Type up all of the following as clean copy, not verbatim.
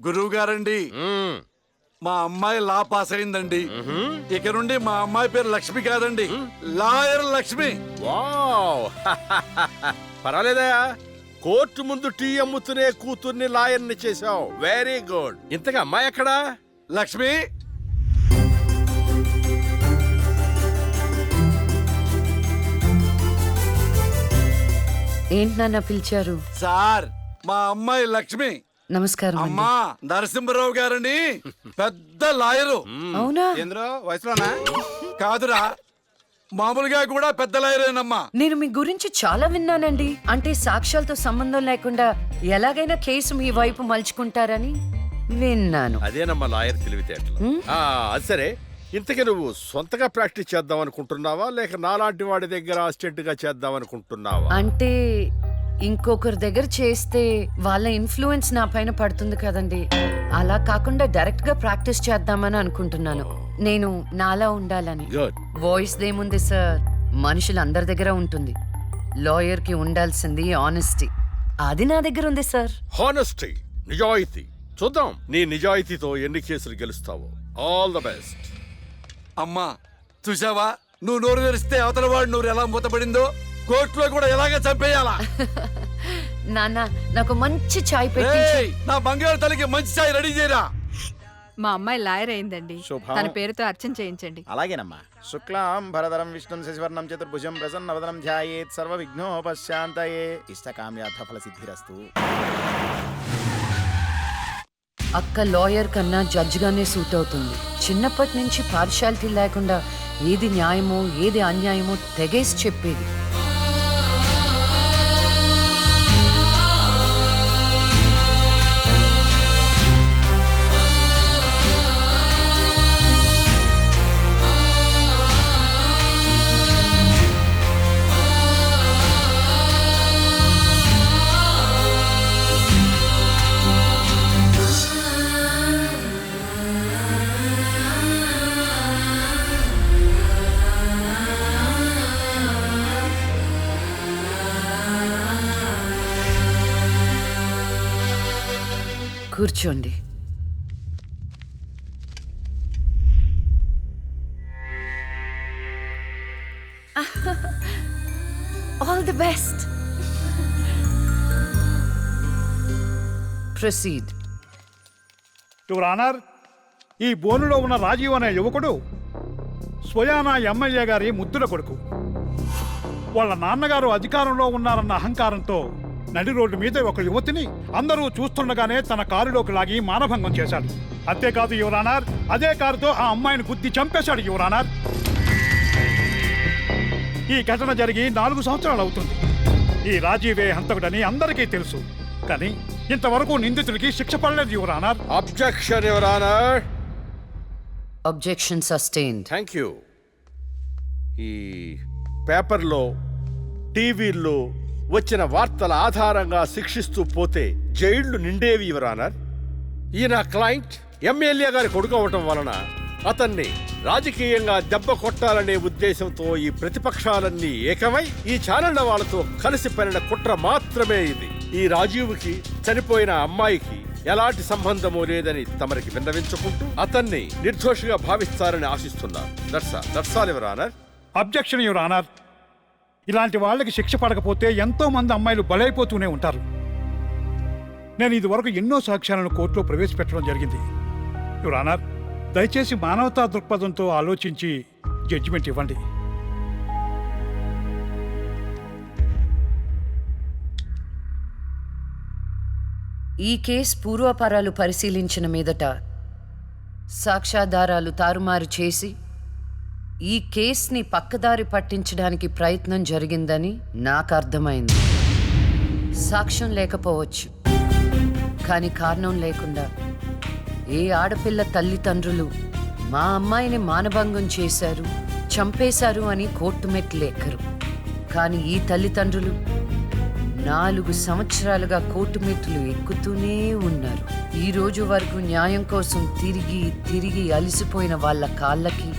గురువు గారండి, మా అమ్మాయి లా పాస్ అయిందండి. ఇక నుండి మా అమ్మాయి పేరు లక్ష్మి కాదండి, లాయర్ లక్ష్మి. వావ్ పర్వాలేదా, కోర్టు ముందు టీ అమ్ముతునే కూతుర్ని లాయర్ని చేసావు. Very good. ఇంతగా అమ్మాయి ఎక్కడా? లక్ష్మి, ఏంటి నాన్న పిలిచారు? సార్ మా అమ్మాయి లక్ష్మి. నమస్కారం అండి. అమ్మా నరసింహరావు గారని పెద్ద లాయరు. అవునా? వయసులోనా? కాదురా, మామూలుగా కూడా పెద్ద లాయరేనమ్మా. నేను మీ గురించి చాలా విన్నానండి. అంటే సాక్ష్యాలతో సంబంధం లేకుండా ఎలాగైనా కేసు మీ వైపు మలుచుకుంటారని విన్నాను. అదేనమ్మా లాయర్ తెలివితేటలు. అది సరే, ఇంతకీ నువ్వు సొంతగా ప్రాక్టీస్ చేద్దాం అనుకుంటున్నావా, లేక నాలాంటి వాడి దగ్గర అసిస్టెంట్ గా చేద్దాం అనుకుంటున్నావా? అంటే ఇంకొకరి దగ్గర చేస్తే వాళ్ళ ఇన్ఫ్లుయెన్స్ నా పైన పడుతుంది కదండి. అలా కాకుండా డైరెక్ట్ గా ప్రాక్టీస్ చేద్దామని అనుకుంటున్నాను. నేను నాలా ఉండాలని. గుడ్. వాయిస్ దేముంది సార్, మనుషులందరి దగ్గర ఉంటుంది. లాయర్ కి ఉండాల్సింది ఆనెస్టీ. అది నా దగ్గర ఉంది సార్. హానెస్టీ, నిజాయితీ. చూద్దాం నీ నిజాయితీతో ఎన్ని కేసులు గెలుస్తావో. All the best. అమ్మా చూసావా, నువ్వు నోరు తెరిస్తే అవతల వాడు నోరు ఎలా మూతపడిందో, కోర్టులో కూడా ఎలాగ చంపేయాలా. నాన్న నాకు మంచి చాయ్ పెట్టి. ఏయ్, నా బంగారు తల్లికి మంచి చాయ్ రెడీ చేయరా. మా అమ్మాయి లాయర్ అయిందండి. శుభం. తన పేరుతో అర్చన చేయించండి. అలాగేనమ్మా. శుక్లాం భరధరం విష్ణుం శశివర్ణం చతుర్భుజం ప్రసన్నవదనం ధ్యాయేత్ సర్వ విఘ్నోపశాంతయే ఇష్టకామ్యార్థ ఫల సిద్ధిరస్తు. అక్క లాయర్ కన్నా జడ్జ్ గానే సూట్ అవుతుంది. చిన్నప్పటి నుంచి పార్షాలిటీ లేకుండా ఏది న్యాయమో ఏది అన్యాయమో తెగేసి చెప్పేది. కూర్చోండి. All the best. Proceed. Your honour, ఈ బోనులో ఉన్న రాజీవ్ అనే యువకుడు స్వయానా ఎమ్మెల్యే గారి ముద్దుల కొడుకు. వాళ్ళ నాన్నగారు అధికారంలో ఉన్నారన్న అహంకారంతో నడి రోడ్డు మీద ఒక యువతిని అందరూ చూస్తుండగానే తన కారులోకి లాగి మానభంగం చేశాడు. అంతేకాదు యువర్ ఆనర్, అదే కారుతో ఆ అమ్మాయిని గుద్ది చంపేశాడు యువర్ ఆనర్. ఈ ఘటన జరిగి 4 సంవత్సరాలు అవుతుంది. ఈ రాజీవే హంతకుడని అందరికీ తెలుసు, కానీ ఇంతవరకు నిందితుడికి శిక్ష పడలేదు your honour. Objection your honour. Objection sustained. Thank you. ఈ పేపర్లో టీవీల్లో వచ్చిన వార్తల ఆధారంగా శిక్షిస్తూ పోతే జైళ్లు నిండేవి యువర్ ఆనర్. ఈయన క్లయింట్ ఎమ్మెల్యే గారి కొడుకు అవటం వలన అతన్ని రాజకీయంగా దెబ్బ కొట్టాలనే ఉద్దేశంతో ఈ ప్రతిపక్షాలన్నీ ఏకమై ఈ ఛానళ్ల వాళ్ళతో కలిసి పనిన కుట్ర మాత్రమే ఇది. ఈ రాజీవ్కి చనిపోయిన అమ్మాయికి ఎలాంటి సంబంధమూ లేదని తమరికి విన్నవించుకుంటూ అతన్ని నిర్దోషిగా భావిస్తారని ఆశిస్తున్నారు. That's all your honour. Objection your honour. ఇలాంటి వాళ్ళకి శిక్ష పడకపోతే ఎంతో మంది అమ్మాయిలు బలైపోతూనే ఉంటారు. నేను ఇదివరకు ఎన్నో సాక్ష్యాలను కోర్టులో ప్రవేశపెట్టడం జరిగింది. యువర్ ఆనర్, దయచేసి మానవతా దృక్పథంతో ఆలోచించి జడ్జిమెంట్ ఇవ్వండి. ఈ కేసు పూర్వాపరాలు పరిశీలించిన మీదట సాక్ష్యాధారాలు తారుమారు చేసి ఈ కేసుని పక్కదారి పట్టించడానికి ప్రయత్నం జరిగిందని నాకు అర్థమైంది. సాక్ష్యం లేకపోవచ్చు, కానీ కారణం లేకుండా ఏ ఆడపిల్ల తల్లిదండ్రులు మా అమ్మాయిని మానభంగం చేశారు, చంపేశారు అని కోర్టు మెట్లు ఎక్కరు. కానీ ఈ తల్లిదండ్రులు 4 సంవత్సరాలుగా కోర్టు మెట్లు ఎక్కుతూనే ఉన్నారు. ఈ రోజు వరకు న్యాయం కోసం తిరిగి తిరిగి అలసిపోయిన వాళ్ళ కాళ్ళకి,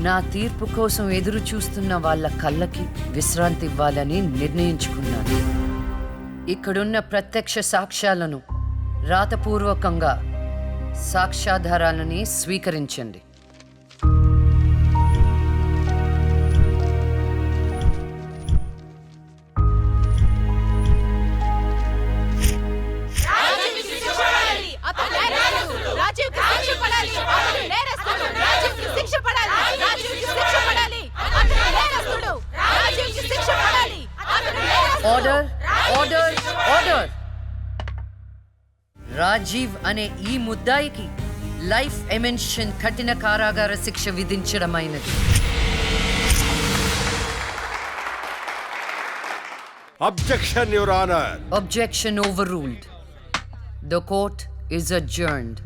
నా తీర్పు కోసం ఎదురు చూస్తున్న వాళ్ళ కళ్ళకి విశ్రాంతి ఇవ్వాలని నిర్ణయించుకున్నాను. ఇక్కడున్న ప్రత్యక్ష సాక్ష్యాలను రాతపూర్వకంగా సాక్ష్యాధారాలని స్వీకరించండి. Order, order, order. రాజీవ్ అనే ఈ ముద్దాయికి లైఫ్ ఎమెన్షన్ కఠిన కారాగార శిక్ష విధించడమైనది. Objection your honour. Objection overruled. The court is adjourned.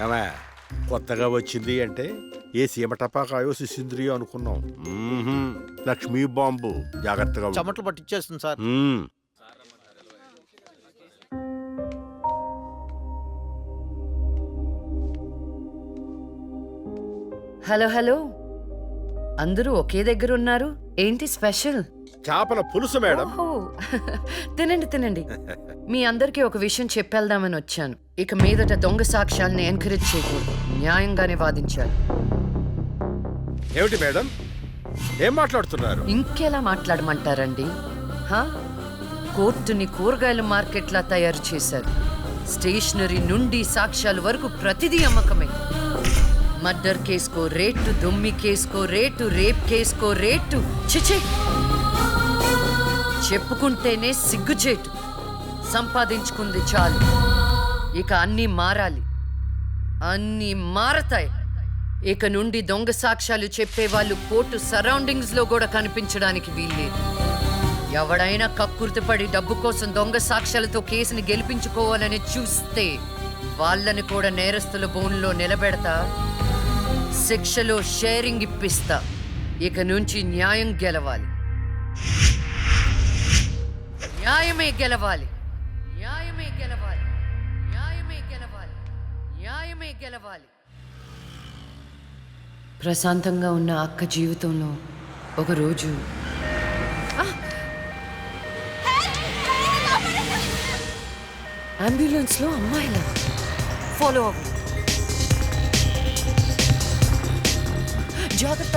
ఏమే, కొత్తగా వచ్చింది అంటే ఏ సీమ టపాకాయో సిసింద్రియో అనుకున్నాం. లక్ష్మీ బాంబు, జాగ్రత్తగా ఉండు. చెమటలు పట్టించేస్తుంది సార్. మ్మ్. హలో హలో, అందరూ ఒకే దగ్గర ఉన్నారు. ఏంటి స్పెషల్? చేపల పులుసు మేడం. ఓహో, తినండి తినండి. మీ అందరికీ ఒక విషయం చెప్పేద్దామని వచ్చాను. ఇక మీదట దొంగ సాక్ష్యాల్ని ఎంకరేజ్ చేయకూడదు, న్యాయంగానే వాదించాలి. ఏమిటి మేడం, ఏం మాట్లాడుతున్నారు? ఇంకెలా మాట్లాడమంటారండి? హా? కోర్టుని కూరగాయల మార్కెట్లా తయారు చేశారు. స్టేషనరీ నుండి సాక్ష్యాల వరకు ప్రతిదీ అమ్మకమే. మర్డర్ కేసుకో రేటు, దొమ్మి కేసుకో రేటు, రేప్ కేసుకో రేటు. చిచి, చెప్పుకుంటేనే సిగ్గుచేటు. సంపాదించుకుంది చాలు, ఇక అన్నీ మారాలి. అన్నీ మారతాయి. ఇక నుండి దొంగ సాక్ష్యాలు చెప్పేవాళ్ళు కోర్టు సరౌండింగ్స్ లో కూడా కనిపించడానికి వీల్లేదు. ఎవడైనా కక్కుర్తిపడి డబ్బు కోసం దొంగ సాక్ష్యాలతో కేసుని గెలిపించుకోవాలని చూస్తే వాళ్ళని కూడా నేరస్తుల బోన్లో నిలబెడతా, శిక్షలో షేరింగ్ ఇప్పిస్తా. ఇక నుంచి న్యాయం గెలవాలి, న్యాయమే గెలవాలి, న్యాయమే గెలవాలి, న్యాయమే గెలవాలి, న్యాయమే గెలవాలి. ప్రశాంతంగా ఉన్న అక్క జీవితంలో ఒకరోజు అంబులెన్స్లో అమ్మాయిల ఫాలో అవ్వు. జాగ్రత్త.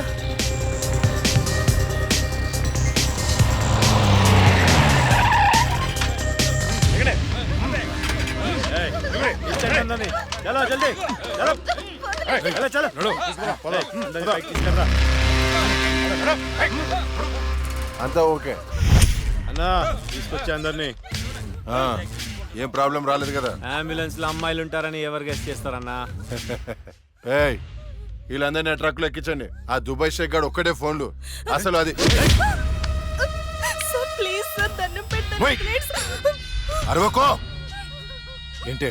అంతా ఓకే అన్నా, తీసుకొచ్చా అందరినీ. ఏం ప్రాబ్లం రాలేదు కదా? అంబులెన్స్ లో అమ్మాయిలు ఉంటారని ఎవరు గెస్ట్ చేస్తారన్నా? ఏయ్, వీళ్ళందరినీ ట్రక్ లో ఎక్కించండి. ఆ దుబాయ్ షేక్ గాడు ఒక్కడే ఫోన్లు. అసలు అది ఓయ్, అరవకో. ఏంటే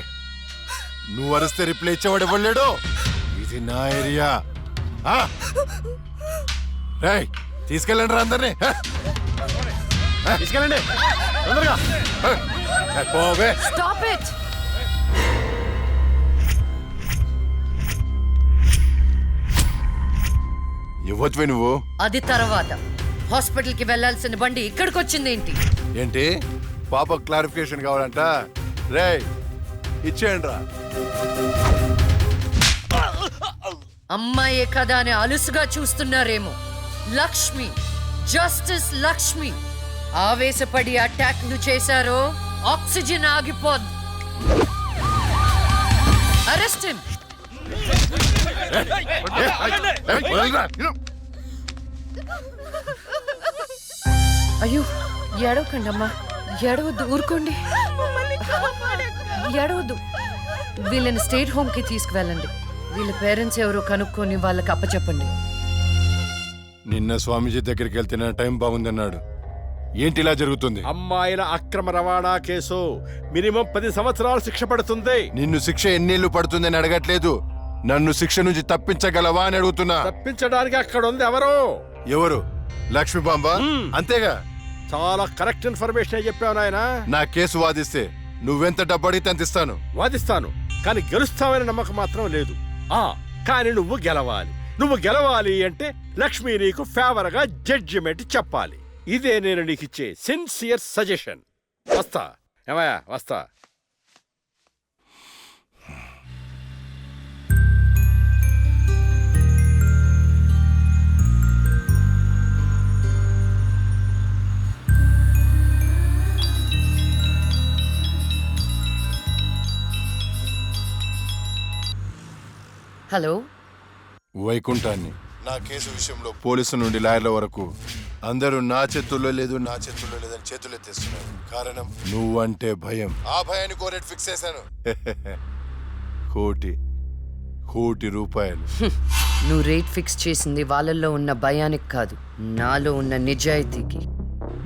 నువ్వు అరిస్తే రిప్లై ఇచ్చేవాడు ఇవ్వలేడు. ఇది నా ఏరియా. రేయ్, తీసుకెళ్ళండి రా అందరినీ. తీసుకెళ్ళండి తొందరగా. పోవే. Stop it! ఇవ్వచ్చువే నువ్వు. అది తర్వాత. హాస్పిటల్ కి వెళ్లాల్సిన బండి ఇక్కడికి వచ్చిందేంటి? ఏంటి పాప క్లారిఫికేషన్ కావాలంట? రేయ్, ఇచ్చేయండి రా. అమ్మాయే కదా అని అలుసుగా చూస్తున్నారేమో. లక్ష్మి, జస్టిస్ లక్ష్మి ఆవేశపడి అటాక్ ను చేశారో ఆక్సిజన్ ఆగిపోద్ది. Arrest him. అయ్యో, ఏడవకండమ్మా, ఏడవద్దు, ఊరుకోండి, ఏడవద్దు. వీళ్ళని స్టేట్ హోమ్ కి తీసుకువెళ్ళండి. వీళ్ళ పేరెంట్స్ ఎవరో కనుక్కొని వాళ్ళకి అప్పచెప్పండి. నిన్న స్వామీజీ దగ్గరికి వెళ్తే నా టైం బాగుందన్నాడు. ఏంటి ఇలా జరుగుతుంది? అమ్మాయిల అక్రమ రవాణా కేసు మినిమం 10 సంవత్సరాలు శిక్ష పడుతుంది. నిన్ను శిక్ష ఎన్నేళ్లు పడుతుందని అడగట్లేదు, నన్ను శిక్ష నుంచి తప్పించగలవా అని అడుగుతున్నా. తప్పించడానికి అక్కడ ఉంది ఎవరు? ఎవరు? లక్ష్మీ బాంబ. అంతేగా? చాలా కరెక్ట్ ఇన్ఫర్మేషన్ చెప్పావు నాయనా. నా కేసు వాదిస్తే నువ్వెంత డబ్బు అడిగితే అంత ఇస్తాను. వాదిస్తాను, కానీ గెలుస్తావని నమ్మకం మాత్రం లేదు. కానీ నువ్వు గెలవాలి. నువ్వు గెలవాలి అంటే లక్ష్మి నీకు ఫేవర్ గా జడ్జిమెంట్ చెప్పాలి. ఇదే నేను నీకు ఇచ్చే సిన్సియర్ సజెషన్. వస్తా ఏమయ్యా, వస్తా. హలో, వైకుంఠాన్ని నా కేసు విషయంలో పోలీసు నుండి లాయర్ల వరకు అందరూ నా చేతుల్లో లేదు లేదని చేతులు ఎత్తేస్తున్నారు. కారణం నువ్వంటే భయం. ఆ భయాన్ని కోరేట్ ఫిక్స్ చేశాను. కోటి రూపాయలు. నువ్వు రేట్ ఫిక్స్ చేసింది వాళ్ళల్లో ఉన్న భయానికి కాదు, నాలో ఉన్న నిజాయితీకి.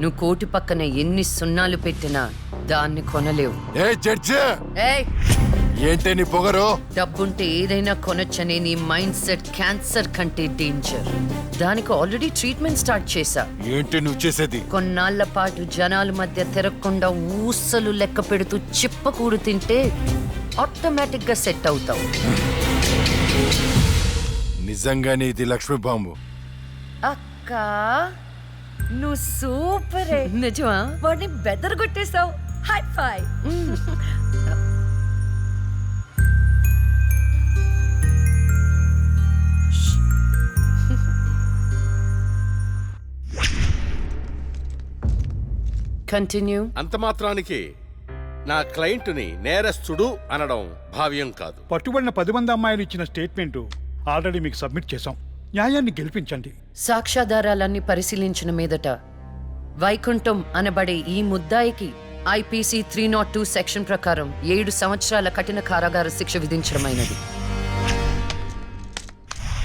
నువ్వు కోటి పక్కన ఎన్ని సున్నాలు పెట్టినా దాన్ని కొనలేవు. ఏ జడ్జి, ఏయ్, ఏంటే నీ పొగరు? డబ్బుంటే ఏదైనా కొనొచ్చనే నీ మైండ్ సెట్ క్యాన్సర్ కంటే డేంజర్. దానికి ఆల్రెడీ ట్రీట్మెంట్ స్టార్ట్ చేశా. ఏంటి నువ్వు చేసేది? కొన్నాళ్ల పాటు జనాల మధ్య తిరగకుండా ఊసలు లెక్క పెడుతూ చిప్పకూడు తింటే ఆటోమేటిక్ గా సెట్ అవుతావు. నిజంగానే ఇది లక్ష్మీ బాంబు. అక్క, నువ్వు సూపరే. నిజమా? వాడిని బెదర్ కొట్టేశావు. హై ఫై. కంటిన్యూ. అంత మాత్రానికి నా క్లయింట్ని నేరస్తుడు అనడం భావ్యం కాదు. పట్టుబడిన 10 మంది అమ్మాయిలు ఇచ్చిన స్టేట్మెంట్ ఆల్రెడీ మీకు సబ్మిట్ చేశాం. న్యాయాన్ని గెలిపించండి. సాక్ష్యాధారాలన్నీ పరిశీలించిన మీదట వైకుంఠం అనబడే ఈ ముద్దాయికి IPC 302 సెక్షన్ ప్రకారం 7 సంవత్సరాల కఠిన కారాగార శిక్ష విధించడమైనది.